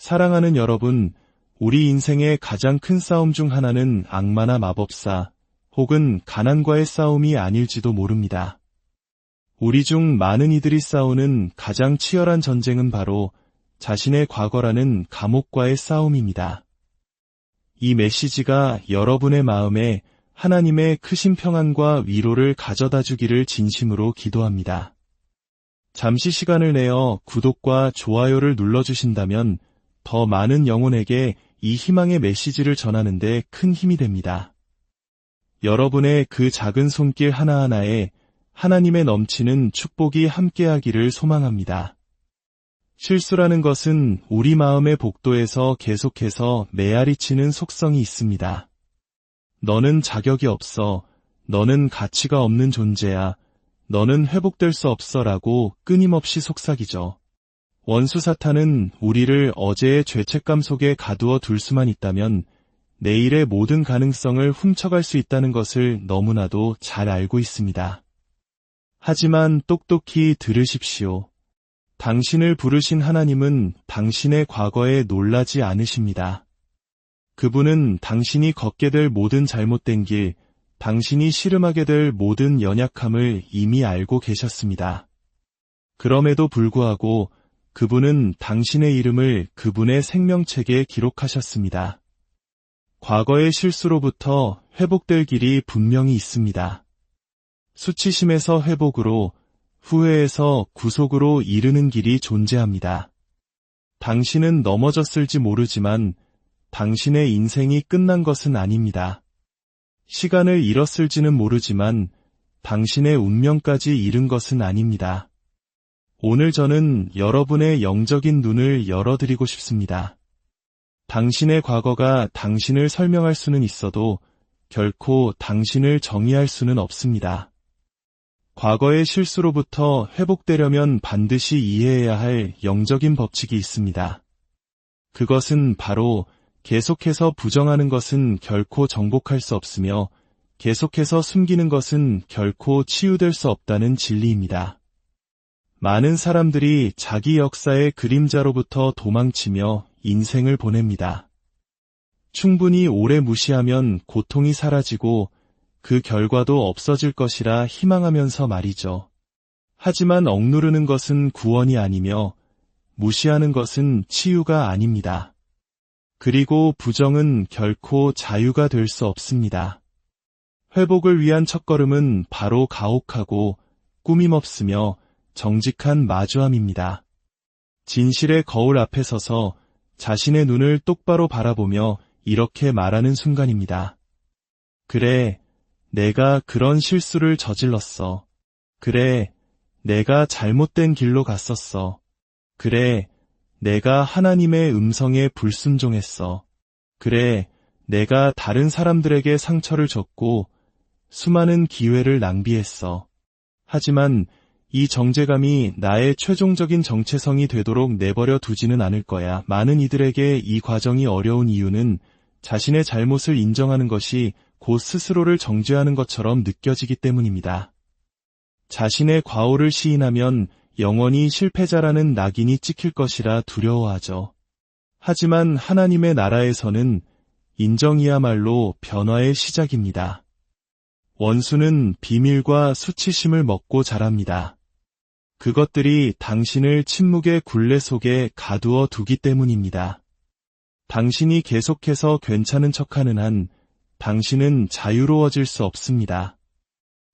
사랑하는 여러분, 우리 인생의 가장 큰 싸움 중 하나는 악마나 마법사, 혹은 가난과의 싸움이 아닐지도 모릅니다. 우리 중 많은 이들이 싸우는 가장 치열한 전쟁은 바로 자신의 과거라는 감옥과의 싸움입니다. 이 메시지가 여러분의 마음에 하나님의 크신 평안과 위로를 가져다 주기를 진심으로 기도합니다. 잠시 시간을 내어 구독과 좋아요를 눌러주신다면 더 많은 영혼에게 이 희망의 메시지를 전하는 데 큰 힘이 됩니다. 여러분의 그 작은 손길 하나하나에 하나님의 넘치는 축복이 함께하기를 소망합니다. 실수라는 것은 우리 마음의 복도에서 계속해서 메아리치는 속성이 있습니다. 너는 자격이 없어, 너는 가치가 없는 존재야, 너는 회복될 수 없어 라고 끊임없이 속삭이죠. 원수 사탄은 우리를 어제의 죄책감 속에 가두어 둘 수만 있다면 내일의 모든 가능성을 훔쳐갈 수 있다는 것을 너무나도 잘 알고 있습니다. 하지만 똑똑히 들으십시오. 당신을 부르신 하나님은 당신의 과거에 놀라지 않으십니다. 그분은 당신이 걷게 될 모든 잘못된 길, 당신이 씨름하게 될 모든 연약함을 이미 알고 계셨습니다. 그럼에도 불구하고 그분은 당신의 이름을 그분의 생명책에 기록하셨습니다. 과거의 실수로부터 회복될 길이 분명히 있습니다. 수치심에서 회복으로, 후회에서 구속으로 이르는 길이 존재합니다. 당신은 넘어졌을지 모르지만 당신의 인생이 끝난 것은 아닙니다. 시간을 잃었을지는 모르지만 당신의 운명까지 잃은 것은 아닙니다. 오늘 저는 여러분의 영적인 눈을 열어드리고 싶습니다. 당신의 과거가 당신을 설명할 수는 있어도 결코 당신을 정의할 수는 없습니다. 과거의 실수로부터 회복되려면 반드시 이해해야 할 영적인 법칙이 있습니다. 그것은 바로 계속해서 부정하는 것은 결코 정복할 수 없으며 계속해서 숨기는 것은 결코 치유될 수 없다는 진리입니다. 많은 사람들이 자기 역사의 그림자로부터 도망치며 인생을 보냅니다. 충분히 오래 무시하면 고통이 사라지고 그 결과도 없어질 것이라 희망하면서 말이죠. 하지만 억누르는 것은 구원이 아니며 무시하는 것은 치유가 아닙니다. 그리고 부정은 결코 자유가 될 수 없습니다. 회복을 위한 첫걸음은 바로 가혹하고 꾸밈없으며 정직한 마주함입니다. 진실의 거울 앞에 서서 자신의 눈을 똑바로 바라보며 이렇게 말하는 순간입니다. 그래, 내가 그런 실수를 저질렀어. 그래, 내가 잘못된 길로 갔었어. 그래, 내가 하나님의 음성에 불순종했어. 그래, 내가 다른 사람들에게 상처를 줬고 수많은 기회를 낭비했어. 하지만 이 정죄감이 나의 최종적인 정체성이 되도록 내버려 두지는 않을 거야. 많은 이들에게 이 과정이 어려운 이유는 자신의 잘못을 인정하는 것이 곧 스스로를 정죄하는 것처럼 느껴지기 때문입니다. 자신의 과오를 시인하면 영원히 실패자라는 낙인이 찍힐 것이라 두려워하죠. 하지만 하나님의 나라에서는 인정이야말로 변화의 시작입니다. 원수는 비밀과 수치심을 먹고 자랍니다. 그것들이 당신을 침묵의 굴레 속에 가두어 두기 때문입니다. 당신이 계속해서 괜찮은 척하는 한 당신은 자유로워질 수 없습니다.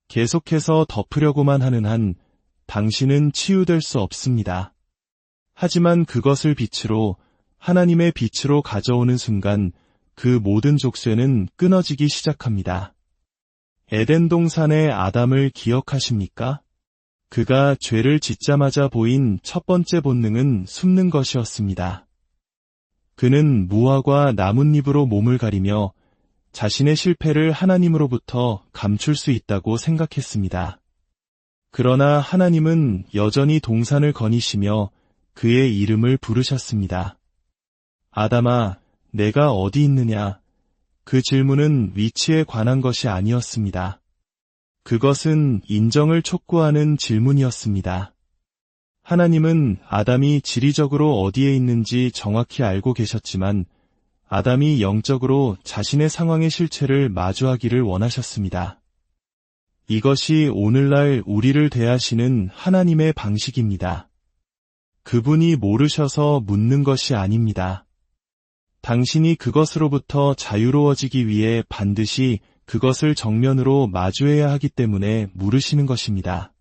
계속해서 덮으려고만 하는 한 당신은 치유될 수 없습니다. 하지만 그것을 빛으로, 하나님의 빛으로 가져오는 순간 그 모든 족쇄는 끊어지기 시작합니다. 에덴 동산의 아담을 기억하십니까? 그가 죄를 짓자마자 보인 첫 번째 본능은 숨는 것이었습니다. 그는 무화과 나뭇잎으로 몸을 가리며 자신의 실패를 하나님으로부터 감출 수 있다고 생각했습니다. 그러나 하나님은 여전히 동산을 거니시며 그의 이름을 부르셨습니다. 아담아, 내가 어디 있느냐? 그 질문은 위치에 관한 것이 아니었습니다. 그것은 인정을 촉구하는 질문이었습니다. 하나님은 아담이 지리적으로 어디에 있는지 정확히 알고 계셨지만 아담이 영적으로 자신의 상황의 실체를 마주하기를 원하셨습니다. 이것이 오늘날 우리를 대하시는 하나님의 방식입니다. 그분이 모르셔서 묻는 것이 아닙니다. 당신이 그것으로부터 자유로워지기 위해 반드시 그것을 정면으로 마주해야 하기 때문에 물으시는 것입니다.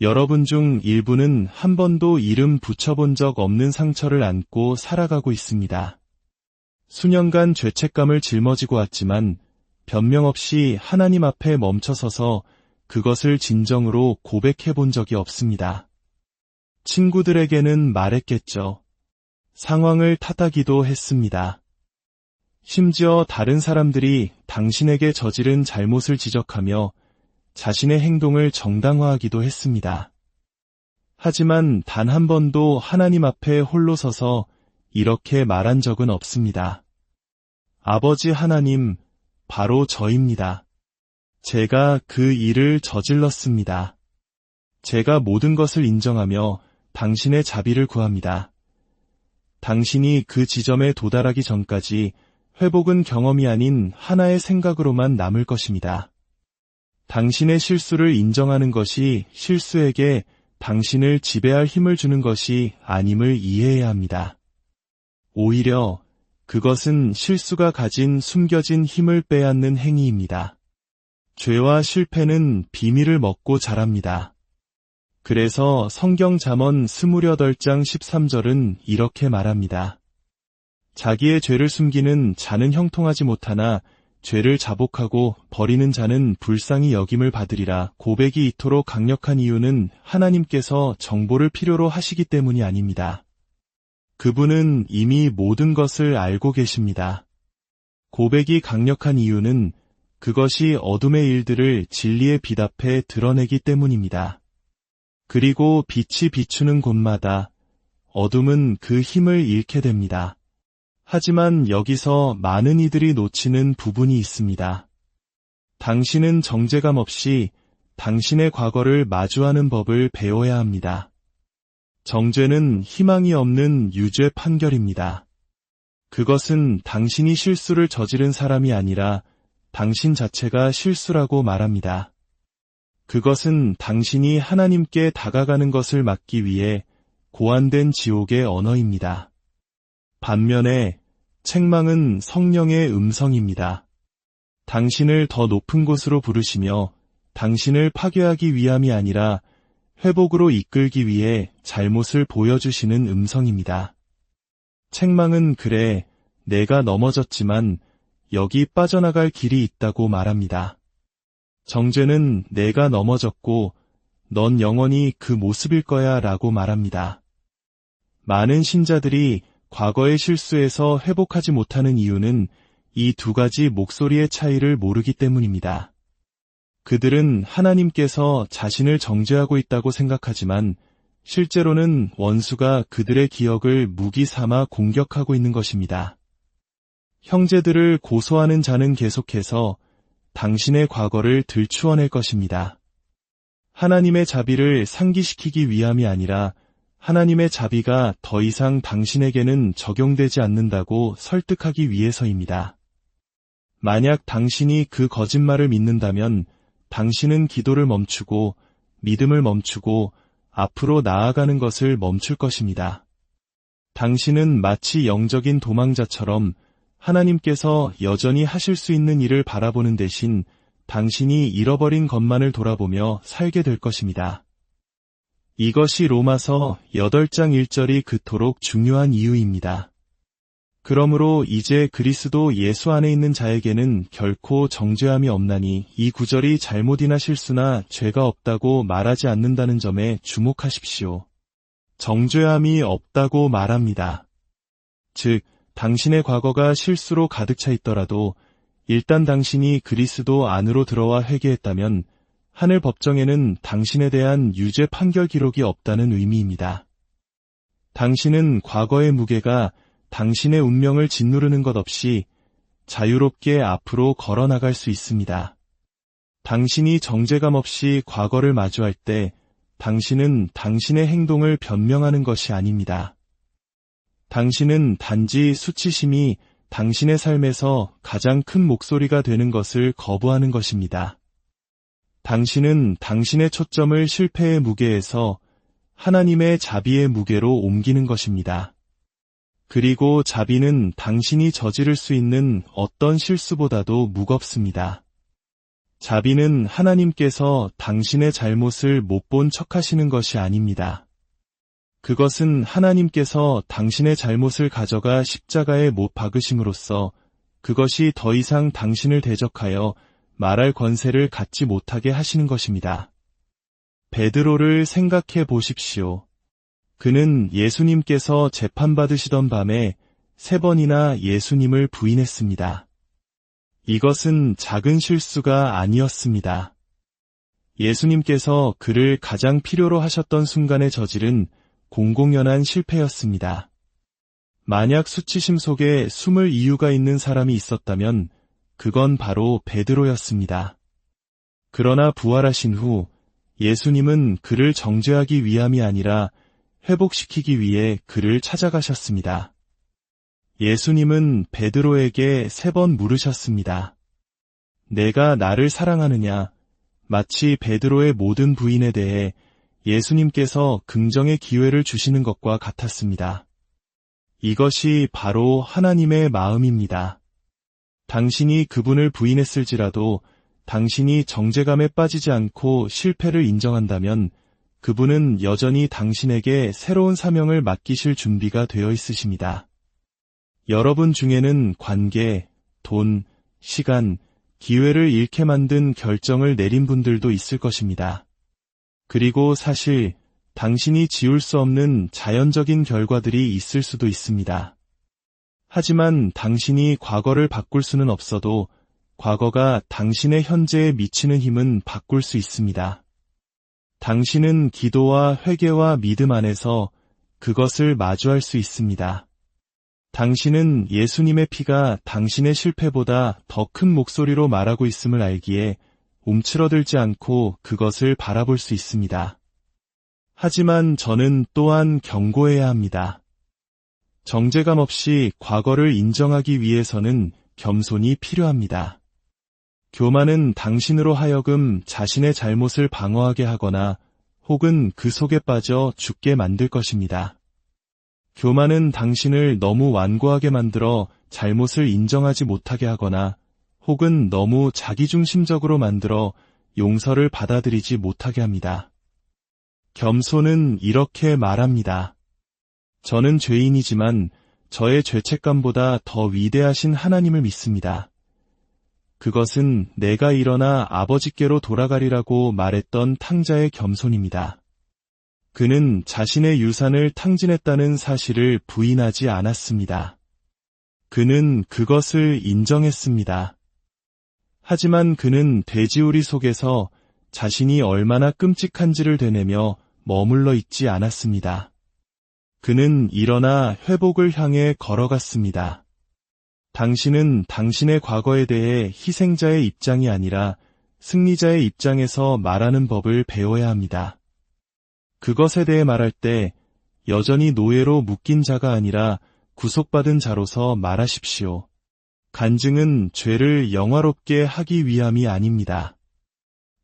여러분 중 일부는 한 번도 이름 붙여본 적 없는 상처를 안고 살아가고 있습니다. 수년간 죄책감을 짊어지고 왔지만 변명 없이 하나님 앞에 멈춰서서 그것을 진정으로 고백해 본 적이 없습니다. 친구들에게는 말했겠죠. 상황을 탓하기도 했습니다. 심지어 다른 사람들이 당신에게 저지른 잘못을 지적하며 자신의 행동을 정당화하기도 했습니다. 하지만 단 한 번도 하나님 앞에 홀로 서서 이렇게 말한 적은 없습니다. 아버지 하나님, 바로 저입니다. 제가 그 일을 저질렀습니다. 제가 모든 것을 인정하며 당신의 자비를 구합니다. 당신이 그 지점에 도달하기 전까지 회복은 경험이 아닌 하나의 생각으로만 남을 것입니다. 당신의 실수를 인정하는 것이 실수에게 당신을 지배할 힘을 주는 것이 아님을 이해해야 합니다. 오히려 그것은 실수가 가진 숨겨진 힘을 빼앗는 행위입니다. 죄와 실패는 비밀을 먹고 자랍니다. 그래서 성경 잠언 28장 13절은 이렇게 말합니다. 자기의 죄를 숨기는 자는 형통하지 못하나 죄를 자복하고 버리는 자는 불쌍히 여김을 받으리라. 고백이 이토록 강력한 이유는 하나님께서 정보를 필요로 하시기 때문이 아닙니다. 그분은 이미 모든 것을 알고 계십니다. 고백이 강력한 이유는 그것이 어둠의 일들을 진리의 빛 앞에 드러내기 때문입니다. 그리고 빛이 비추는 곳마다 어둠은 그 힘을 잃게 됩니다. 하지만 여기서 많은 이들이 놓치는 부분이 있습니다. 당신은 정죄감 없이 당신의 과거를 마주하는 법을 배워야 합니다. 정죄는 희망이 없는 유죄 판결입니다. 그것은 당신이 실수를 저지른 사람이 아니라 당신 자체가 실수라고 말합니다. 그것은 당신이 하나님께 다가가는 것을 막기 위해 고안된 지옥의 언어입니다. 반면에 책망은 성령의 음성입니다. 당신을 더 높은 곳으로 부르시며 당신을 파괴하기 위함이 아니라 회복으로 이끌기 위해 잘못을 보여주시는 음성입니다. 책망은 그래, 내가 넘어졌지만 여기 빠져나갈 길이 있다고 말합니다. 정죄는 내가 넘어졌고 넌 영원히 그 모습일 거야 라고 말합니다. 많은 신자들이 과거의 실수에서 회복하지 못하는 이유는 이 두 가지 목소리의 차이를 모르기 때문입니다. 그들은 하나님께서 자신을 정죄하고 있다고 생각하지만 실제로는 원수가 그들의 기억을 무기 삼아 공격하고 있는 것입니다. 형제들을 고소하는 자는 계속해서 당신의 과거를 들추어낼 것입니다. 하나님의 자비를 상기시키기 위함이 아니라 하나님의 자비가 더 이상 당신에게는 적용되지 않는다고 설득하기 위해서입니다. 만약 당신이 그 거짓말을 믿는다면 당신은 기도를 멈추고 믿음을 멈추고 앞으로 나아가는 것을 멈출 것입니다. 당신은 마치 영적인 도망자처럼 하나님께서 여전히 하실 수 있는 일을 바라보는 대신 당신이 잃어버린 것만을 돌아보며 살게 될 것입니다. 이것이 로마서 8장 1절이 그토록 중요한 이유입니다. 그러므로 이제 그리스도 예수 안에 있는 자에게는 결코 정죄함이 없나니 이 구절이 잘못이나 실수나 죄가 없다고 말하지 않는다는 점에 주목하십시오. 정죄함이 없다고 말합니다. 즉, 당신의 과거가 실수로 가득 차 있더라도 일단 당신이 그리스도 안으로 들어와 회개했다면 하늘 법정에는 당신에 대한 유죄 판결 기록이 없다는 의미입니다. 당신은 과거의 무게가 당신의 운명을 짓누르는 것 없이 자유롭게 앞으로 걸어나갈 수 있습니다. 당신이 정죄감 없이 과거를 마주할 때 당신은 당신의 행동을 변명하는 것이 아닙니다. 당신은 단지 수치심이 당신의 삶에서 가장 큰 목소리가 되는 것을 거부하는 것입니다. 당신은 당신의 초점을 실패의 무게에서 하나님의 자비의 무게로 옮기는 것입니다. 그리고 자비는 당신이 저지를 수 있는 어떤 실수보다도 무겁습니다. 자비는 하나님께서 당신의 잘못을 못 본 척하시는 것이 아닙니다. 그것은 하나님께서 당신의 잘못을 가져가 십자가에 못 박으심으로써 그것이 더 이상 당신을 대적하여 말할 권세를 갖지 못하게 하시는 것입니다. 베드로를 생각해 보십시오. 그는 예수님께서 재판받으시던 밤에 3번이나 예수님을 부인했습니다. 이것은 작은 실수가 아니었습니다. 예수님께서 그를 가장 필요로 하셨던 순간에 저지른 공공연한 실패였습니다. 만약 수치심 속에 숨을 이유가 있는 사람이 있었다면 그건 바로 베드로였습니다. 그러나 부활하신 후 예수님은 그를 정죄하기 위함이 아니라 회복시키기 위해 그를 찾아가셨습니다. 예수님은 베드로에게 3번 물으셨습니다. 내가 나를 사랑하느냐? 마치 베드로의 모든 부인에 대해 예수님께서 긍정의 기회를 주시는 것과 같았습니다. 이것이 바로 하나님의 마음입니다. 당신이 그분을 부인했을지라도 당신이 정죄감에 빠지지 않고 실패를 인정한다면 그분은 여전히 당신에게 새로운 사명을 맡기실 준비가 되어 있으십니다. 여러분 중에는 관계, 돈, 시간, 기회를 잃게 만든 결정을 내린 분들도 있을 것입니다. 그리고 사실 당신이 지울 수 없는 자연적인 결과들이 있을 수도 있습니다. 하지만 당신이 과거를 바꿀 수는 없어도 과거가 당신의 현재에 미치는 힘은 바꿀 수 있습니다. 당신은 기도와 회개와 믿음 안에서 그것을 마주할 수 있습니다. 당신은 예수님의 피가 당신의 실패보다 더 큰 목소리로 말하고 있음을 알기에 움츠러들지 않고 그것을 바라볼 수 있습니다. 하지만 저는 또한 경고해야 합니다. 정죄감 없이 과거를 인정하기 위해서는 겸손이 필요합니다. 교만은 당신으로 하여금 자신의 잘못을 방어하게 하거나 혹은 그 속에 빠져 죽게 만들 것입니다. 교만은 당신을 너무 완고하게 만들어 잘못을 인정하지 못하게 하거나 혹은 너무 자기중심적으로 만들어 용서를 받아들이지 못하게 합니다. 겸손은 이렇게 말합니다. 저는 죄인이지만 저의 죄책감보다 더 위대하신 하나님을 믿습니다. 그것은 내가 일어나 아버지께로 돌아가리라고 말했던 탕자의 겸손입니다. 그는 자신의 유산을 탕진했다는 사실을 부인하지 않았습니다. 그는 그것을 인정했습니다. 하지만 그는 돼지우리 속에서 자신이 얼마나 끔찍한지를 되뇌며 머물러 있지 않았습니다. 그는 일어나 회복을 향해 걸어갔습니다. 당신은 당신의 과거에 대해 희생자의 입장이 아니라 승리자의 입장에서 말하는 법을 배워야 합니다. 그것에 대해 말할 때 여전히 노예로 묶인 자가 아니라 구속받은 자로서 말하십시오. 간증은 죄를 영화롭게 하기 위함이 아닙니다.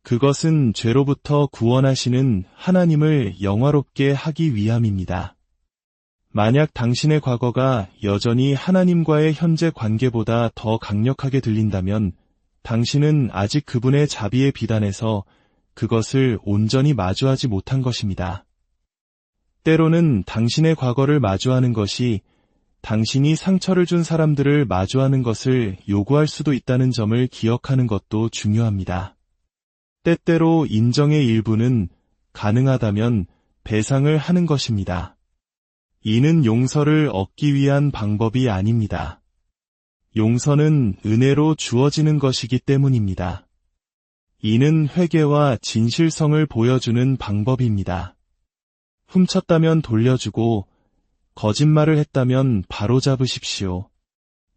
그것은 죄로부터 구원하시는 하나님을 영화롭게 하기 위함입니다. 만약 당신의 과거가 여전히 하나님과의 현재 관계보다 더 강력하게 들린다면 당신은 아직 그분의 자비의 비단에서 그것을 온전히 마주하지 못한 것입니다. 때로는 당신의 과거를 마주하는 것이 당신이 상처를 준 사람들을 마주하는 것을 요구할 수도 있다는 점을 기억하는 것도 중요합니다. 때때로 인정의 일부는 가능하다면 배상을 하는 것입니다. 이는 용서를 얻기 위한 방법이 아닙니다. 용서는 은혜로 주어지는 것이기 때문입니다. 이는 회개와 진실성을 보여주는 방법입니다. 훔쳤다면 돌려주고 거짓말을 했다면 바로잡으십시오.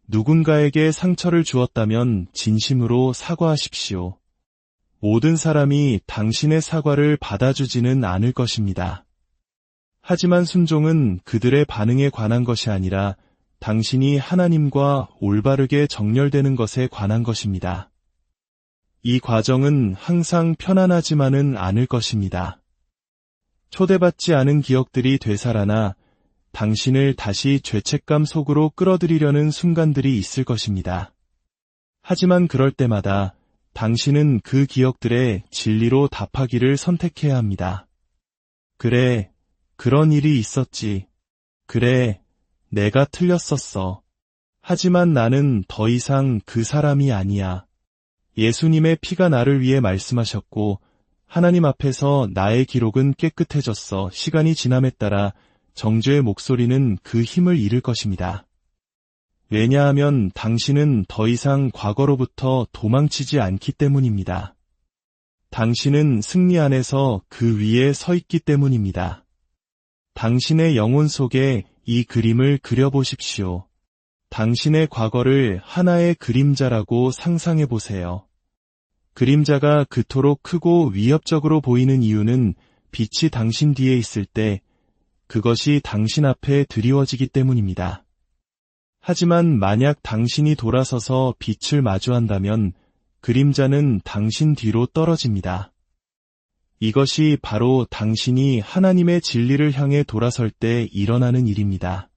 누군가에게 상처를 주었다면 진심으로 사과하십시오. 모든 사람이 당신의 사과를 받아주지는 않을 것입니다. 하지만 순종은 그들의 반응에 관한 것이 아니라 당신이 하나님과 올바르게 정렬되는 것에 관한 것입니다. 이 과정은 항상 편안하지만은 않을 것입니다. 초대받지 않은 기억들이 되살아나 당신을 다시 죄책감 속으로 끌어들이려는 순간들이 있을 것입니다. 하지만 그럴 때마다 당신은 그 기억들에 진리로 답하기를 선택해야 합니다. 그래, 그런 일이 있었지. 그래, 내가 틀렸었어. 하지만 나는 더 이상 그 사람이 아니야. 예수님의 피가 나를 위해 말씀하셨고 하나님 앞에서 나의 기록은 깨끗해졌어. 시간이 지남에 따라 정죄의 목소리는 그 힘을 잃을 것입니다. 왜냐하면 당신은 더 이상 과거로부터 도망치지 않기 때문입니다. 당신은 승리 안에서 그 위에 서 있기 때문입니다. 당신의 영혼 속에 이 그림을 그려보십시오. 당신의 과거를 하나의 그림자라고 상상해 보세요. 그림자가 그토록 크고 위협적으로 보이는 이유는 빛이 당신 뒤에 있을 때 그것이 당신 앞에 드리워지기 때문입니다. 하지만 만약 당신이 돌아서서 빛을 마주한다면 그림자는 당신 뒤로 떨어집니다. 이것이 바로 당신이 하나님의 진리를 향해 돌아설 때 일어나는 일입니다.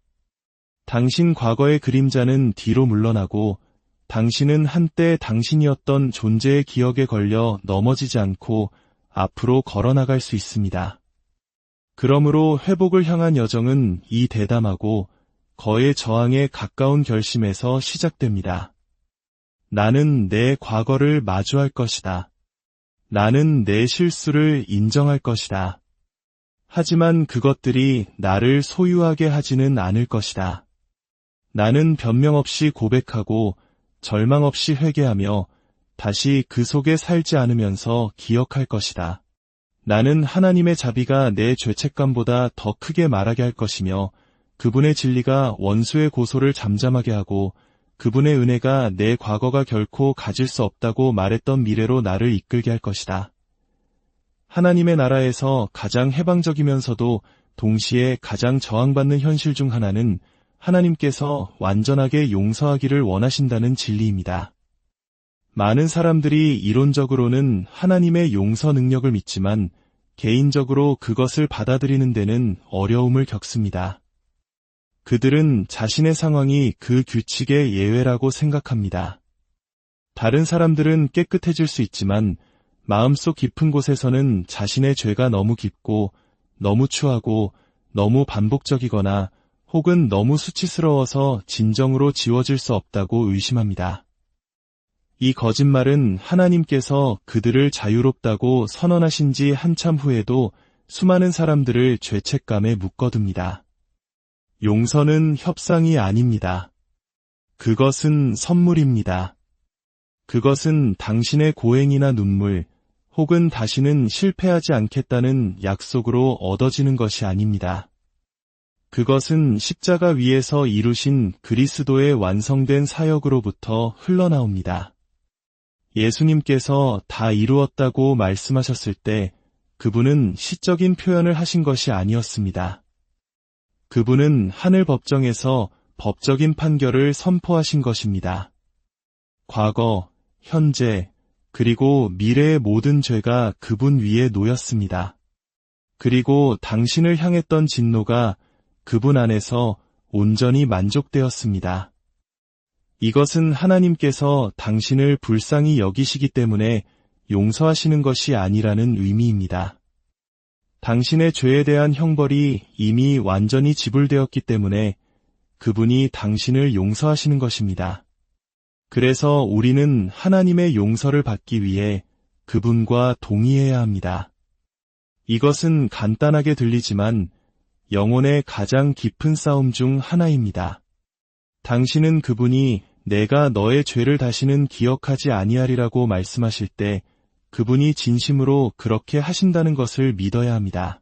당신 과거의 그림자는 뒤로 물러나고 당신은 한때 당신이었던 존재의 기억에 걸려 넘어지지 않고 앞으로 걸어나갈 수 있습니다. 그러므로 회복을 향한 여정은 이 대담하고 거의 저항에 가까운 결심에서 시작됩니다. 나는 내 과거를 마주할 것이다. 나는 내 실수를 인정할 것이다. 하지만 그것들이 나를 소유하게 하지는 않을 것이다. 나는 변명 없이 고백하고 절망 없이 회개하며 다시 그 속에 살지 않으면서 기억할 것이다. 나는 하나님의 자비가 내 죄책감보다 더 크게 말하게 할 것이며 그분의 진리가 원수의 고소를 잠잠하게 하고 그분의 은혜가 내 과거가 결코 가질 수 없다고 말했던 미래로 나를 이끌게 할 것이다. 하나님의 나라에서 가장 해방적이면서도 동시에 가장 저항받는 현실 중 하나는 하나님께서 완전하게 용서하기를 원하신다는 진리입니다. 많은 사람들이 이론적으로는 하나님의 용서 능력을 믿지만 개인적으로 그것을 받아들이는 데는 어려움을 겪습니다. 그들은 자신의 상황이 그 규칙의 예외라고 생각합니다. 다른 사람들은 깨끗해질 수 있지만 마음속 깊은 곳에서는 자신의 죄가 너무 깊고 너무 추하고 너무 반복적이거나 혹은 너무 수치스러워서 진정으로 지워질 수 없다고 의심합니다. 이 거짓말은 하나님께서 그들을 자유롭다고 선언하신 지 한참 후에도 수많은 사람들을 죄책감에 묶어둡니다. 용서는 협상이 아닙니다. 그것은 선물입니다. 그것은 당신의 고행이나 눈물, 혹은 다시는 실패하지 않겠다는 약속으로 얻어지는 것이 아닙니다. 그것은 십자가 위에서 이루신 그리스도의 완성된 사역으로부터 흘러나옵니다. 예수님께서 다 이루었다고 말씀하셨을 때 그분은 시적인 표현을 하신 것이 아니었습니다. 그분은 하늘 법정에서 법적인 판결을 선포하신 것입니다. 과거, 현재, 그리고 미래의 모든 죄가 그분 위에 놓였습니다. 그리고 당신을 향했던 진노가 그분 안에서 온전히 만족되었습니다. 이것은 하나님께서 당신을 불쌍히 여기시기 때문에 용서하시는 것이 아니라는 의미입니다. 당신의 죄에 대한 형벌이 이미 완전히 지불되었기 때문에 그분이 당신을 용서하시는 것입니다. 그래서 우리는 하나님의 용서를 받기 위해 그분과 동의해야 합니다. 이것은 간단하게 들리지만 영혼의 가장 깊은 싸움 중 하나입니다. 당신은 그분이 내가 너의 죄를 다시는 기억하지 아니하리라고 말씀하실 때 그분이 진심으로 그렇게 하신다는 것을 믿어야 합니다.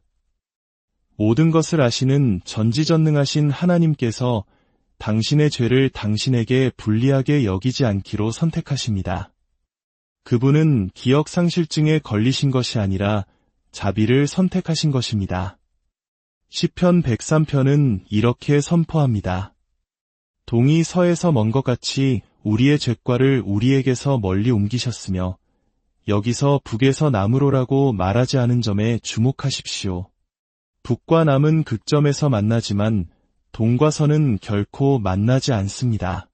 모든 것을 아시는 전지전능하신 하나님께서 당신의 죄를 당신에게 불리하게 여기지 않기로 선택하십니다. 그분은 기억 상실증에 걸리신 것이 아니라 자비를 선택하신 것입니다. 시편 103편은 이렇게 선포합니다. 동이 서에서 먼 것 같이 우리의 죄과를 우리에게서 멀리 옮기셨으며 여기서 북에서 남으로라고 말하지 않은 점에 주목하십시오. 북과 남은 극점에서 만나지만 동과 서는 결코 만나지 않습니다.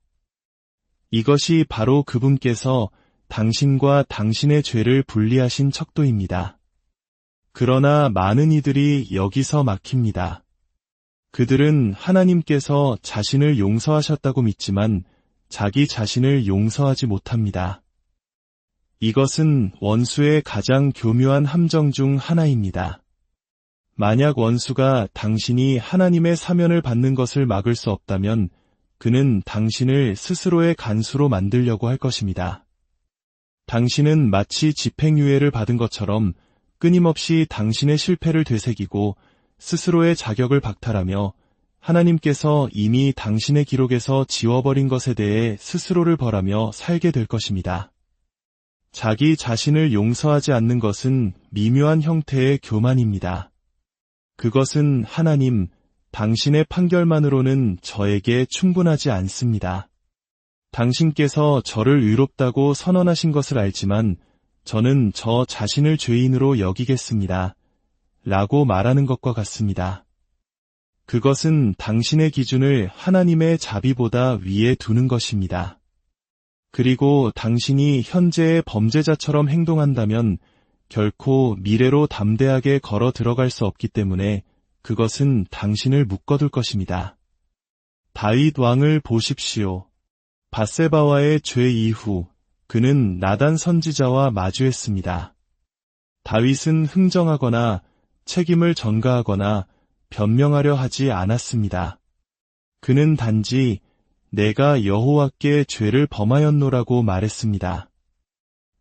이것이 바로 그분께서 당신과 당신의 죄를 분리하신 척도입니다. 그러나 많은 이들이 여기서 막힙니다. 그들은 하나님께서 자신을 용서하셨다고 믿지만 자기 자신을 용서하지 못합니다. 이것은 원수의 가장 교묘한 함정 중 하나입니다. 만약 원수가 당신이 하나님의 사면을 받는 것을 막을 수 없다면 그는 당신을 스스로의 간수로 만들려고 할 것입니다. 당신은 마치 집행유예를 받은 것처럼 끊임없이 당신의 실패를 되새기고 스스로의 자격을 박탈하며 하나님께서 이미 당신의 기록에서 지워버린 것에 대해 스스로를 벌하며 살게 될 것입니다. 자기 자신을 용서하지 않는 것은 미묘한 형태의 교만입니다. 그것은 하나님, 당신의 판결만으로는 저에게 충분하지 않습니다. 당신께서 저를 의롭다고 선언하신 것을 알지만 저는 저 자신을 죄인으로 여기겠습니다. 라고 말하는 것과 같습니다. 그것은 당신의 기준을 하나님의 자비보다 위에 두는 것입니다. 그리고 당신이 현재의 범죄자처럼 행동한다면 결코 미래로 담대하게 걸어 들어갈 수 없기 때문에 그것은 당신을 묶어둘 것입니다. 다윗 왕을 보십시오. 밧세바와의 죄 이후 그는 나단 선지자와 마주했습니다. 다윗은 흥정하거나 책임을 전가하거나 변명하려 하지 않았습니다. 그는 단지 내가 여호와께 죄를 범하였노라고 말했습니다.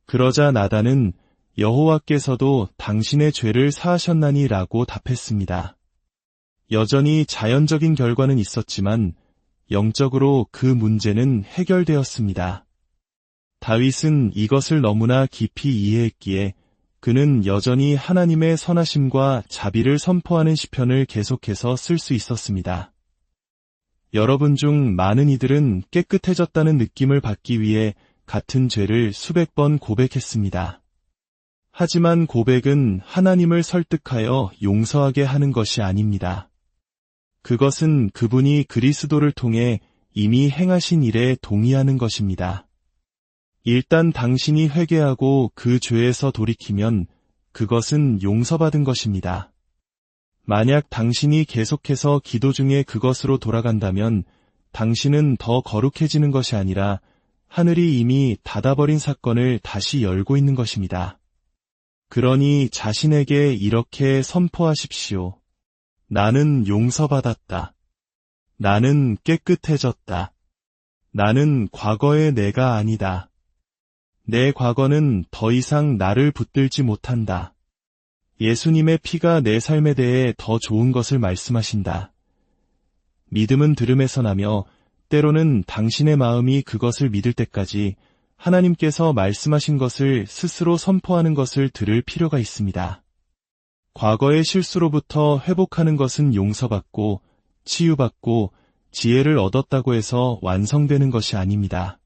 그러자 나단은 여호와께서도 당신의 죄를 사하셨나니 라고 답했습니다. 여전히 자연적인 결과는 있었지만 영적으로 그 문제는 해결되었습니다. 다윗은 이것을 너무나 깊이 이해했기에 그는 여전히 하나님의 선하심과 자비를 선포하는 시편을 계속해서 쓸 수 있었습니다. 여러분 중 많은 이들은 깨끗해졌다는 느낌을 받기 위해 같은 죄를 수백 번 고백했습니다. 하지만 고백은 하나님을 설득하여 용서하게 하는 것이 아닙니다. 그것은 그분이 그리스도를 통해 이미 행하신 일에 동의하는 것입니다. 일단 당신이 회개하고 그 죄에서 돌이키면 그것은 용서받은 것입니다. 만약 당신이 계속해서 기도 중에 그것으로 돌아간다면 당신은 더 거룩해지는 것이 아니라 하늘이 이미 닫아버린 사건을 다시 열고 있는 것입니다. 그러니 자신에게 이렇게 선포하십시오. 나는 용서받았다. 나는 깨끗해졌다. 나는 과거의 내가 아니다. 내 과거는 더 이상 나를 붙들지 못한다. 예수님의 피가 내 삶에 대해 더 좋은 것을 말씀하신다. 믿음은 들음에서 나며 때로는 당신의 마음이 그것을 믿을 때까지 하나님께서 말씀하신 것을 스스로 선포하는 것을 들을 필요가 있습니다. 과거의 실수로부터 회복하는 것은 용서받고 치유받고 지혜를 얻었다고 해서 완성되는 것이 아닙니다.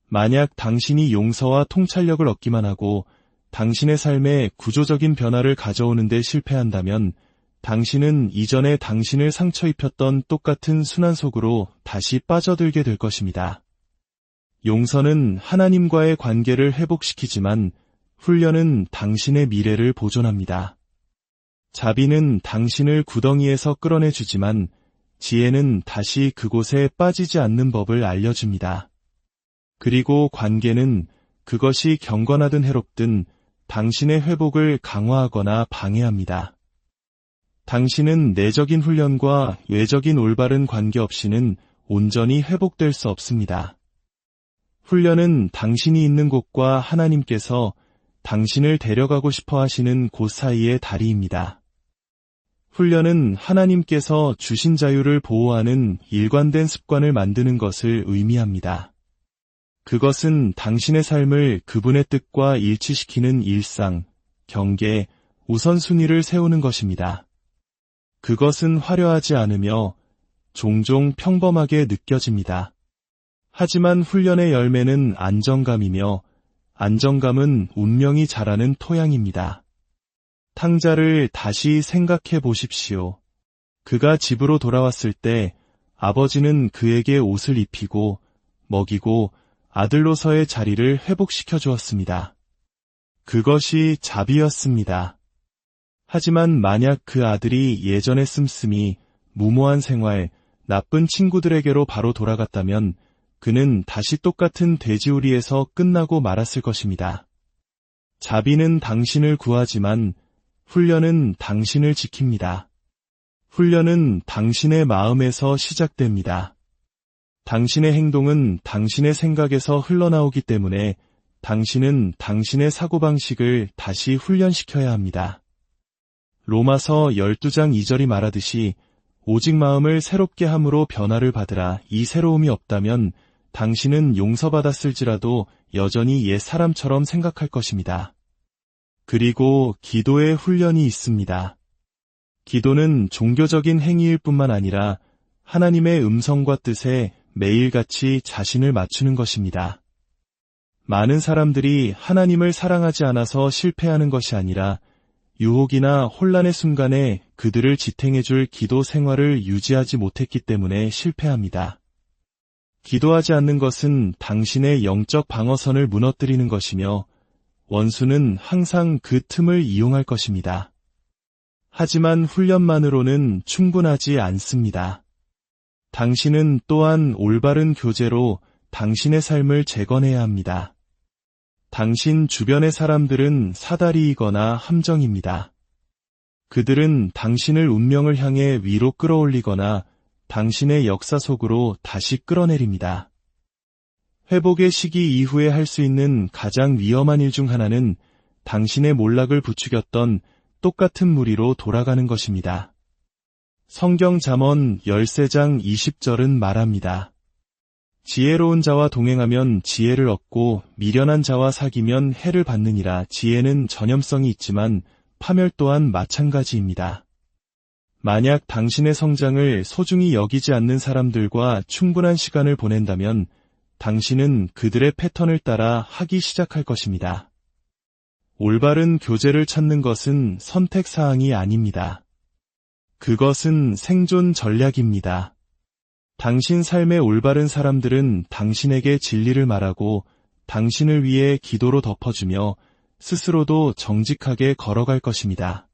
만약 당신이 용서와 통찰력을 얻기만 하고 당신의 삶에 구조적인 변화를 가져오는 데 실패한다면 당신은 이전에 당신을 상처 입혔던 똑같은 순환 속으로 다시 빠져들게 될 것입니다. 용서는 하나님과의 관계를 회복시키지만 훈련은 당신의 미래를 보존합니다. 자비는 당신을 구덩이에서 끌어내주지만 지혜는 다시 그곳에 빠지지 않는 법을 알려줍니다. 그리고 관계는 그것이 경건하든 해롭든 당신의 회복을 강화하거나 방해합니다. 당신은 내적인 훈련과 외적인 올바른 관계 없이는 온전히 회복될 수 없습니다. 훈련은 당신이 있는 곳과 하나님께서 당신을 데려가고 싶어 하시는 곳 사이의 다리입니다. 훈련은 하나님께서 주신 자유를 보호하는 일관된 습관을 만드는 것을 의미합니다. 그것은 당신의 삶을 그분의 뜻과 일치시키는 일상, 경계, 우선순위를 세우는 것입니다. 그것은 화려하지 않으며 종종 평범하게 느껴집니다. 하지만 훈련의 열매는 안정감이며 안정감은 운명이 자라는 토양입니다. 탕자를 다시 생각해 보십시오. 그가 집으로 돌아왔을 때 아버지는 그에게 옷을 입히고 먹이고 아들로서의 자리를 회복시켜 주었습니다. 그것이 자비였습니다. 하지만 만약 그 아들이 예전의 씀씀이, 무모한 생활, 나쁜 친구들에게로 바로 돌아갔다면 그는 다시 똑같은 돼지우리에서 끝나고 말았을 것입니다. 자비는 당신을 구하지만 훈련은 당신을 지킵니다. 훈련은 당신의 마음에서 시작됩니다. 당신의 행동은 당신의 생각에서 흘러나오기 때문에 당신은 당신의 사고방식을 다시 훈련시켜야 합니다. 로마서 12장 2절이 말하듯이 오직 마음을 새롭게 함으로 변화를 받으라. 이 새로움이 없다면 당신은 용서받았을지라도 여전히 옛 사람처럼 생각할 것입니다. 그리고 기도의 훈련이 있습니다. 기도는 종교적인 행위일 뿐만 아니라 하나님의 음성과 뜻에 매일같이 자신을 맞추는 것입니다. 많은 사람들이 하나님을 사랑하지 않아서 실패하는 것이 아니라 유혹이나 혼란의 순간에 그들을 지탱해줄 기도 생활을 유지하지 못했기 때문에 실패합니다. 기도하지 않는 것은 당신의 영적 방어선을 무너뜨리는 것이며 원수는 항상 그 틈을 이용할 것입니다. 하지만 훈련만으로는 충분하지 않습니다. 당신은 또한 올바른 교제로 당신의 삶을 재건해야 합니다. 당신 주변의 사람들은 사다리이거나 함정입니다. 그들은 당신을 운명을 향해 위로 끌어올리거나 당신의 역사 속으로 다시 끌어내립니다. 회복의 시기 이후에 할 수 있는 가장 위험한 일 중 하나는 당신의 몰락을 부추겼던 똑같은 무리로 돌아가는 것입니다. 성경 잠언 13장 20절은 말합니다. 지혜로운 자와 동행하면 지혜를 얻고 미련한 자와 사귀면 해를 받느니라. 지혜는 전염성이 있지만 파멸 또한 마찬가지입니다. 만약 당신의 성장을 소중히 여기지 않는 사람들과 충분한 시간을 보낸다면 당신은 그들의 패턴을 따라 하기 시작할 것입니다. 올바른 교제를 찾는 것은 선택사항이 아닙니다. 그것은 생존 전략입니다. 당신 삶의 올바른 사람들은 당신에게 진리를 말하고 당신을 위해 기도로 덮어주며 스스로도 정직하게 걸어갈 것입니다.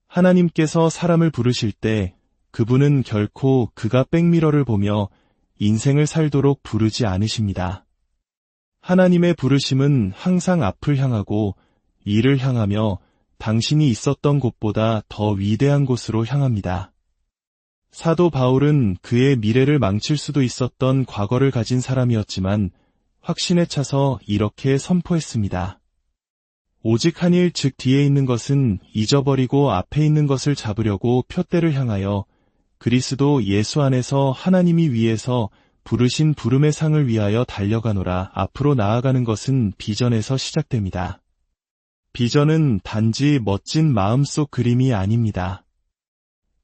하나님께서 사람을 부르실 때 그분은 결코 그가 백미러를 보며 인생을 살도록 부르지 않으십니다. 하나님의 부르심은 항상 앞을 향하고 이를 향하며 당신이 있었던 곳보다 더 위대한 곳으로 향합니다. 사도 바울은 그의 미래를 망칠 수도 있었던 과거를 가진 사람이었지만 확신에 차서 이렇게 선포했습니다. 오직 한 일, 즉 뒤에 있는 것은 잊어버리고 앞에 있는 것을 잡으려고 표대를 향하여 그리스도 예수 안에서 하나님이 위에서 부르신 부름의 상을 위하여 달려가노라. 앞으로 나아가는 것은 비전에서 시작됩니다. 비전은 단지 멋진 마음속 그림이 아닙니다.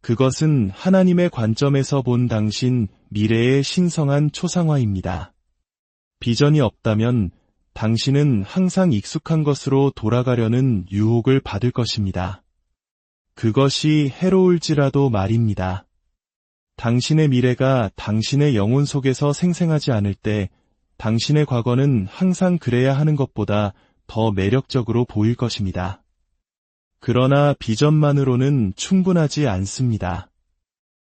그것은 하나님의 관점에서 본 당신 미래의 신성한 초상화입니다. 비전이 없다면 당신은 항상 익숙한 것으로 돌아가려는 유혹을 받을 것입니다. 그것이 해로울지라도 말입니다. 당신의 미래가 당신의 영혼 속에서 생생하지 않을 때 당신의 과거는 항상 그래야 하는 것보다 더 매력적으로 보일 것입니다. 그러나 비전만으로는 충분하지 않습니다.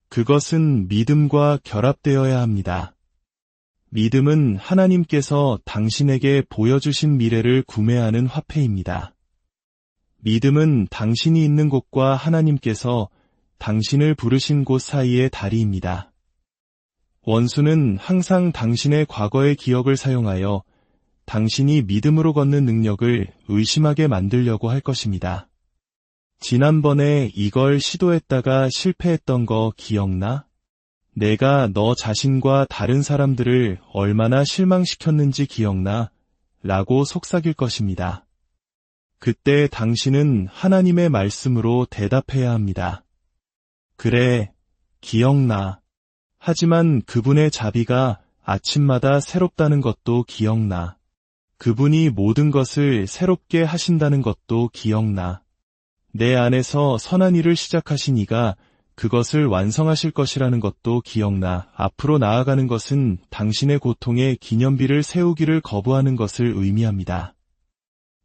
그것은 믿음과 결합되어야 합니다. 믿음은 하나님께서 당신에게 보여주신 미래를 구매하는 화폐입니다. 믿음은 당신이 있는 곳과 하나님께서 당신을 부르신 곳 사이의 다리입니다. 원수는 항상 당신의 과거의 기억을 사용하여 당신이 믿음으로 걷는 능력을 의심하게 만들려고 할 것입니다. 지난번에 이걸 시도했다가 실패했던 거 기억나? 내가 너 자신과 다른 사람들을 얼마나 실망시켰는지 기억나? 라고 속삭일 것입니다. 그때 당신은 하나님의 말씀으로 대답해야 합니다. 그래, 기억나. 하지만 그분의 자비가 아침마다 새롭다는 것도 기억나. 그분이 모든 것을 새롭게 하신다는 것도 기억나. 내 안에서 선한 일을 시작하신 이가 그것을 완성하실 것이라는 것도 기억나. 앞으로 나아가는 것은 당신의 고통에 기념비를 세우기를 거부하는 것을 의미합니다.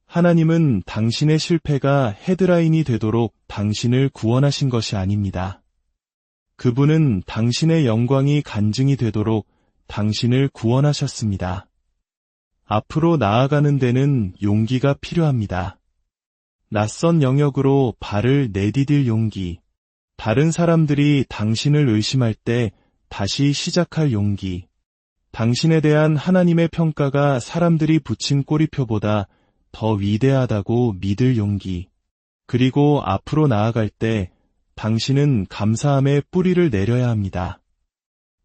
하나님은 당신의 실패가 헤드라인이 되도록 당신을 구원하신 것이 아닙니다. 그분은 당신의 영광이 간증이 되도록 당신을 구원하셨습니다. 앞으로 나아가는 데는 용기가 필요합니다. 낯선 영역으로 발을 내디딜 용기. 다른 사람들이 당신을 의심할 때 다시 시작할 용기. 당신에 대한 하나님의 평가가 사람들이 붙인 꼬리표보다 더 위대하다고 믿을 용기. 그리고 앞으로 나아갈 때 당신은 감사함의 뿌리를 내려야 합니다.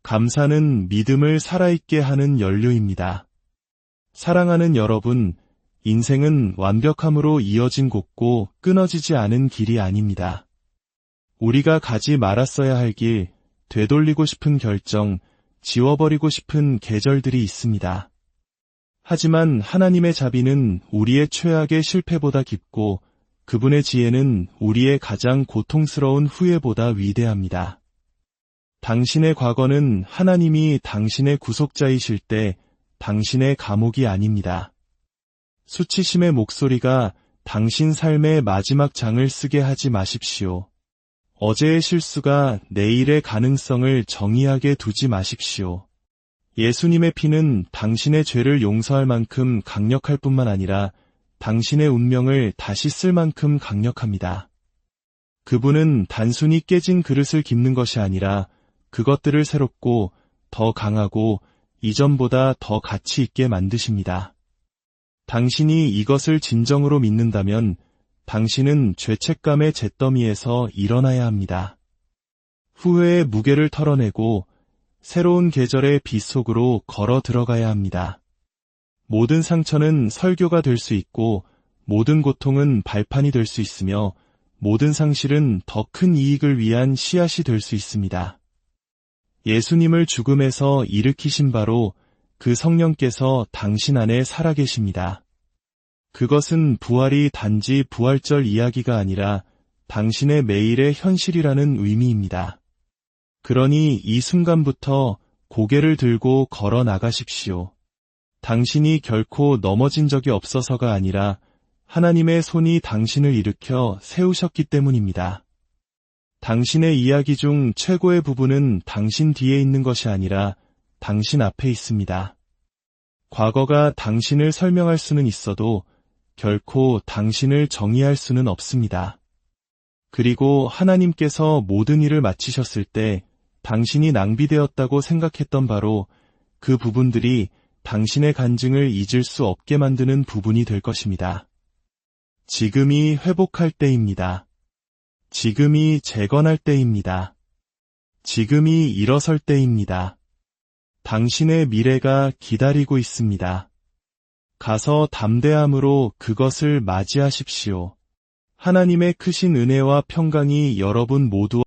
감사는 믿음을 살아있게 하는 연료입니다. 사랑하는 여러분, 인생은 완벽함으로 이어진 곳고 끊어지지 않은 길이 아닙니다. 우리가 가지 말았어야 할 길, 되돌리고 싶은 결정, 지워버리고 싶은 계절들이 있습니다. 하지만 하나님의 자비는 우리의 최악의 실패보다 깊고 그분의 지혜는 우리의 가장 고통스러운 후회보다 위대합니다. 당신의 과거는 하나님이 당신의 구속자이실 때 당신의 감옥이 아닙니다. 수치심의 목소리가 당신 삶의 마지막 장을 쓰게 하지 마십시오. 어제의 실수가 내일의 가능성을 정의하게 두지 마십시오. 예수님의 피는 당신의 죄를 용서할 만큼 강력할 뿐만 아니라 당신의 운명을 다시 쓸 만큼 강력합니다. 그분은 단순히 깨진 그릇을 깁는 것이 아니라 그것들을 새롭고 더 강하고 이전보다 더 가치 있게 만드십니다. 당신이 이것을 진정으로 믿는다면 당신은 죄책감의 잿더미에서 일어나야 합니다. 후회의 무게를 털어내고 새로운 계절의 빛 속으로 걸어 들어가야 합니다. 모든 상처는 설교가 될 수 있고 모든 고통은 발판이 될 수 있으며 모든 상실은 더 큰 이익을 위한 씨앗이 될 수 있습니다. 예수님을 죽음에서 일으키신 바로 그 성령께서 당신 안에 살아계십니다. 그것은 부활이 단지 부활절 이야기가 아니라 당신의 매일의 현실이라는 의미입니다. 그러니 이 순간부터 고개를 들고 걸어 나가십시오. 당신이 결코 넘어진 적이 없어서가 아니라 하나님의 손이 당신을 일으켜 세우셨기 때문입니다. 당신의 이야기 중 최고의 부분은 당신 뒤에 있는 것이 아니라 당신 앞에 있습니다. 과거가 당신을 설명할 수는 있어도 결코 당신을 정의할 수는 없습니다. 그리고 하나님께서 모든 일을 마치셨을 때 당신이 낭비되었다고 생각했던 바로 그 부분들이 당신의 간증을 잊을 수 없게 만드는 부분이 될 것입니다. 지금이 회복할 때입니다. 지금이 재건할 때입니다. 지금이 일어설 때입니다. 당신의 미래가 기다리고 있습니다. 가서 담대함으로 그것을 맞이하십시오. 하나님의 크신 은혜와 평강이 여러분 모두와